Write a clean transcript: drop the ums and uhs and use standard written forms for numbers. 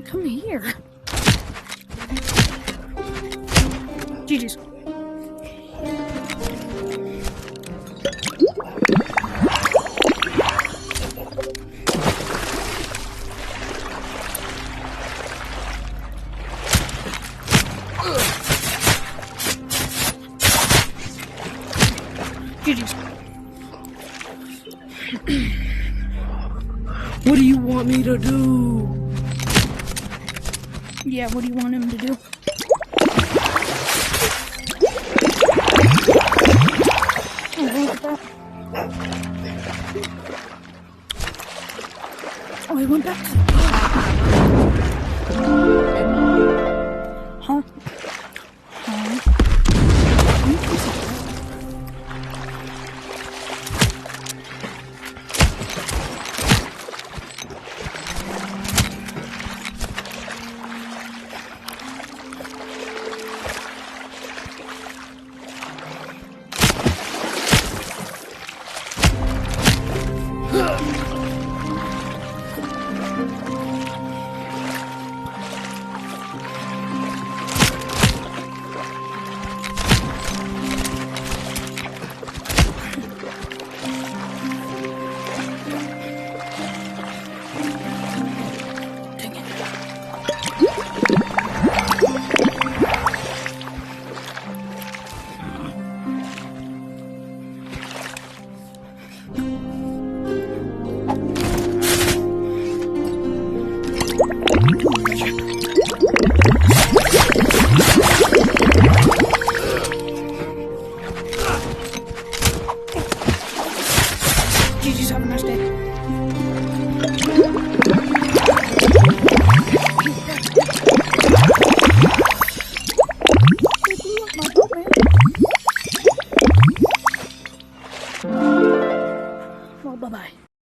Come here. GG's. GG's. What do you want me to do? Yeah, what do you want him to do? Oh, look at that. Oh, he went back to the Huh? Huh? GG's, have a nice day. Well, bye-bye.